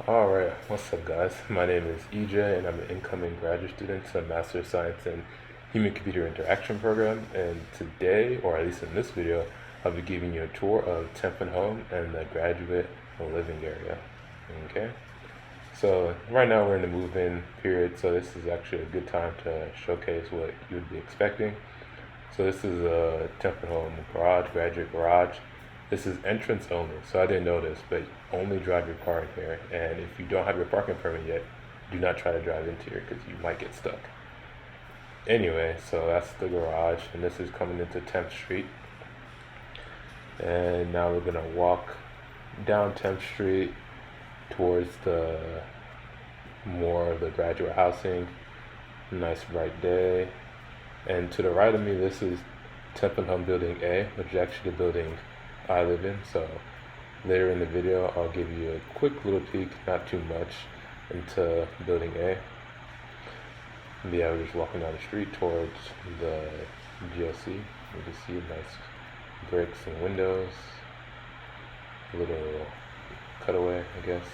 Alright, what's up, guys? My name is EJ, and I'm an incoming graduate student to the Master of Science in Human Computer Interaction program. And today, or at least in this video, I'll be giving you a tour of Temple Home and the graduate living area. Okay, so right now we're in the move-in period, so this is actually a good time to showcase what you would be expecting. So this is a Temple Home garage, graduate garage. This is entrance only, so I didn't know this, but only drive your car in here. And if you don't have your parking permit yet, do not try to drive into here because you might get stuck. Anyway, so that's the garage, and this is coming into 10th Street. And now we're gonna walk down 10th Street towards the more of the graduate housing. Nice bright day. And to the right of me, this is Temple Home Building A, which is actually the building I live in. So later in the video, I'll give you a quick little peek, not too much, into Building A. And yeah, we're just walking down the street towards the GLC. You can see nice bricks and windows, a little cutaway, I guess.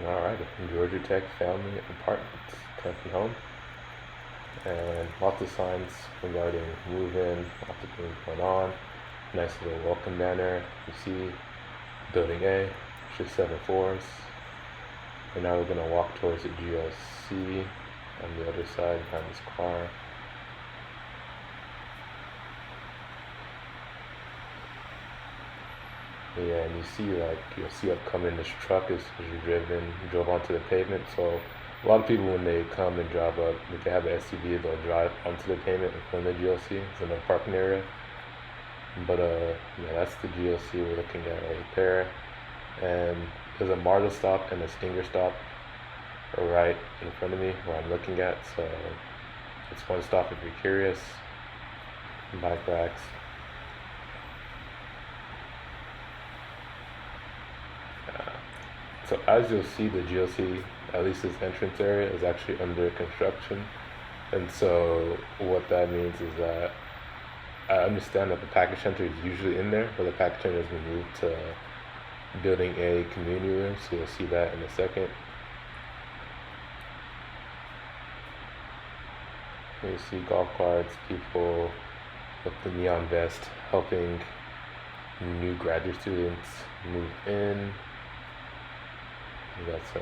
Alright, Georgia Tech Family Apartments, Temple Home. And lots of signs regarding move-in, lots of things going on. Nice little welcome banner. You see Building A, which is 7 floors. And now we're going to walk towards the GLC on the other side behind this car. Yeah, and you see, like, you'll see upcoming this truck as you drove onto the pavement. So a lot of people, when they come and drive up, if they have an SUV, they'll drive onto the pavement in front of the GLC. It's in the parking area. But yeah, that's the GLC we're looking at right there. And there's a MARTA stop and a Stinger stop right in front of me where I'm looking at. So it's one stop if you're curious. Bike racks. So as you'll see, the GLC, at least this entrance area, is actually under construction. And so what that means is that I understand that the package center is usually in there, but the package center has been moved to Building A community room, so you'll see that in a second. You see golf carts, people with the neon vest helping new graduate students move in. We got some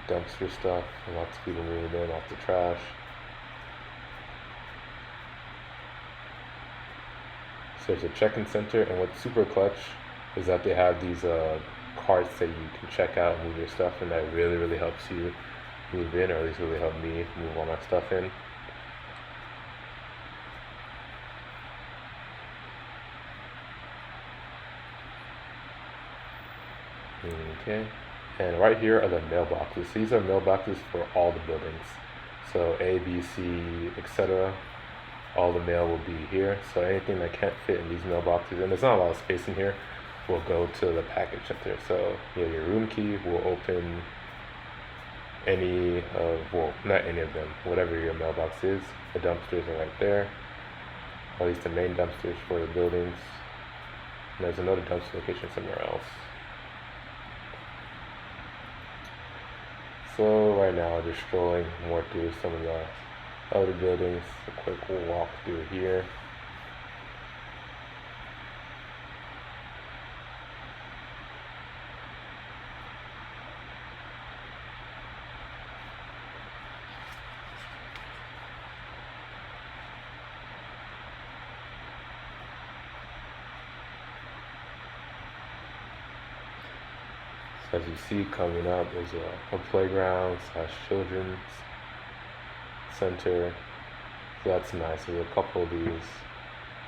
dumpster stuff, lots of people moving in, lots of trash. So there's a check-in center, and what's super clutch is that they have these carts that you can check out and move your stuff, and that really helps you move in, or at least really helped me move all my stuff in. Okay, and right here are the mailboxes. So these are mailboxes for all the buildings. So A, B, C, etc. All the mail will be here. So anything that can't fit in these mailboxes, and there's not a lot of space in here, will go to the package center. So yeah, your room key will open any of, well, not any of them, whatever your mailbox is. The dumpsters are right there, or at least the main dumpsters for the buildings. And there's another dumpster location somewhere else. So right now, just strolling more through some of the other buildings. A quick walk through here. As you see coming up, there's a playground / children's center. So that's nice. There's a couple of these,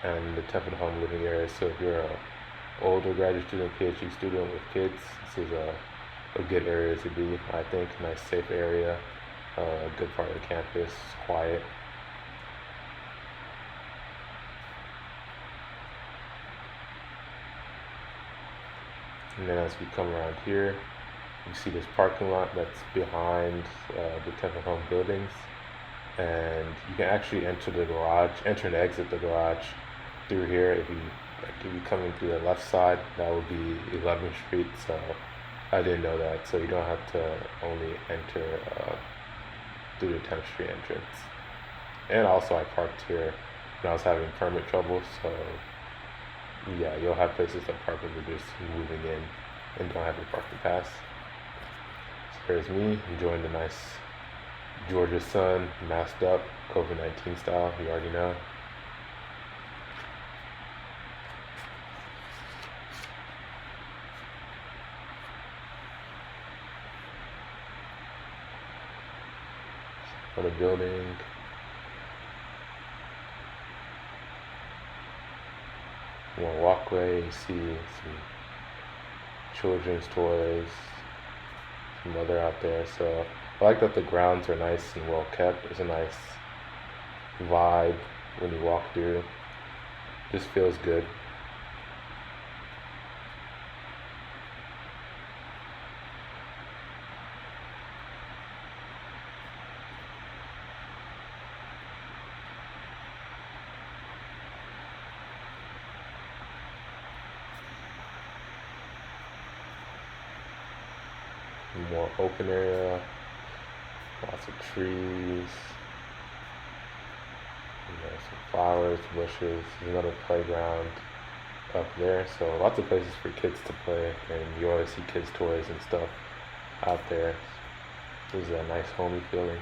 and the Temple Home living area. So if you're an older graduate student, PhD student with kids, this is a good area to be, I think. Nice safe area, a good part of the campus, quiet. And then as we come around here, you see this parking lot that's behind the Temple Home buildings, and you can actually enter and exit the garage through here. If you come in through the left side, that would be 11th Street. So I didn't know that. So you don't have to only enter through the 10th Street entrance. And also I parked here when I was having permit trouble. So yeah, you'll have places to park if you're just moving in and don't have your parking pass. So there's me enjoying the nice Georgia sun, masked up, COVID-19 style, you already know. On the building. More walkway, you see some children's toys, some other out there. So I like that the grounds are nice and well kept. There's a nice vibe when you walk through. Just feels good. More open area, lots of trees, some flowers, bushes. There's another playground up there, so lots of places for kids to play, and you always see kids' toys and stuff out there. This is a nice homey feeling.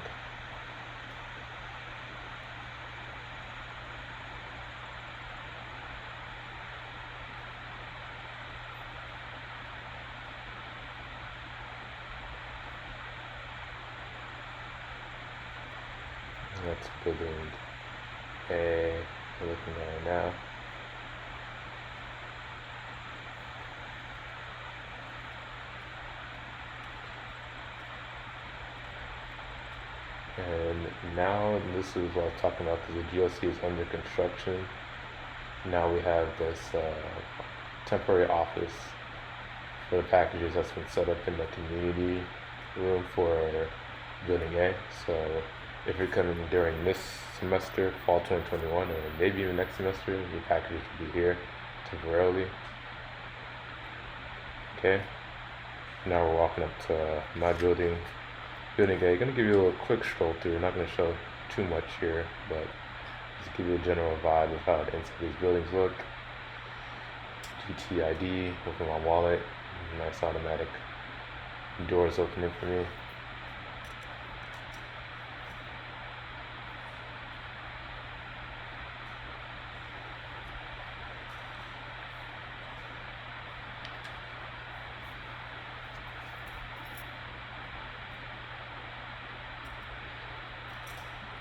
That's building A, we're looking at it now. And now, this is what I was talking about, because the GLC is under construction. Now we have this temporary office for the packages that's been set up in the community room for building A. So if you're coming during this semester, fall 2021, or maybe even next semester, your packages will be here temporarily. Okay, now we're walking up to my building A. Going to give you a little quick stroll through. Not going to show too much here, but just give you a general vibe of how the inside of these buildings look. GTID, open my wallet, nice automatic doors opening for me.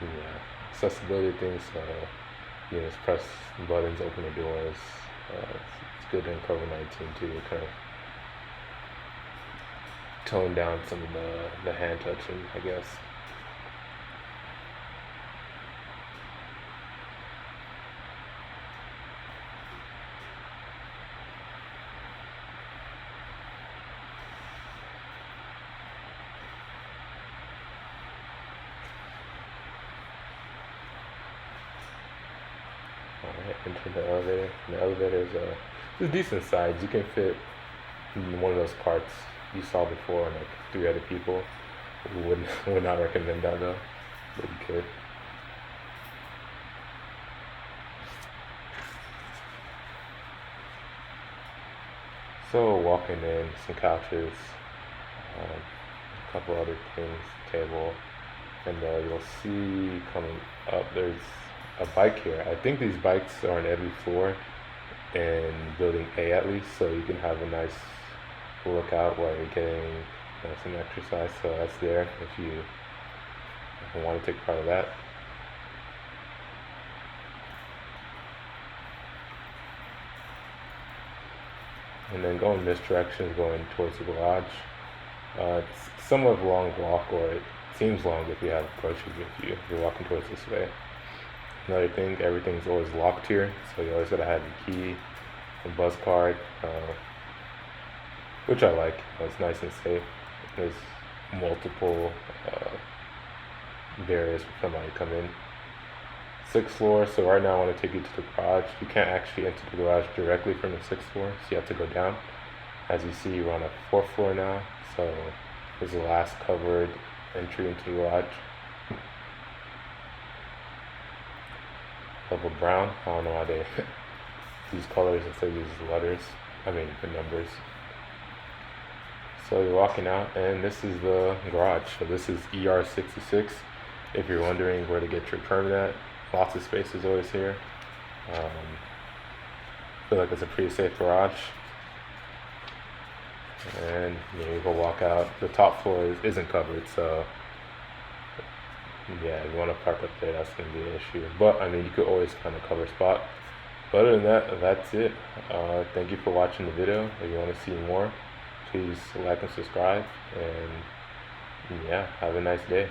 Yeah, accessibility things. Just press buttons, open the doors. It's good during COVID-19 too, to kind of tone down some of the hand touching, I guess. Alright, enter the elevator. And the elevator is a decent size. You can fit in one of those carts you saw before, and like 3 other people. Would not recommend that though, but you could. So walking in, some couches, a couple other things, table, and you'll see coming up there's a bike here. I think these bikes are on every floor in building A at least, so you can have a nice lookout while you're getting some exercise. So that's there if you want to take part of that. And then going this direction is going towards the garage. It's somewhat of a long walk, or it seems long if you have groceries with you. If you're walking towards this way. Another thing, everything's always locked here, so you always gotta have your key, a buzz card, which I like. It's nice and safe. There's multiple barriers for somebody to come in. 6th floor, so right now I want to take you to the garage. You can't actually enter the garage directly from the 6th floor, so you have to go down. As you see, we're on a 4th floor now, so this is the last covered entry into the garage. Level brown, I don't know why they use colors instead of use letters, the numbers. So you're walking out, and this is the garage. So this is ER66. If you're wondering where to get your permit at, lots of space is always here. I feel like it's a pretty safe garage. And you go walk out. The top floor isn't covered, so yeah, if you want to park up there, that's going to be an issue. But you could always find a cover spot. But other than that, that's it. Thank you for watching the video. If you want to see more, please like and subscribe. And yeah, have a nice day.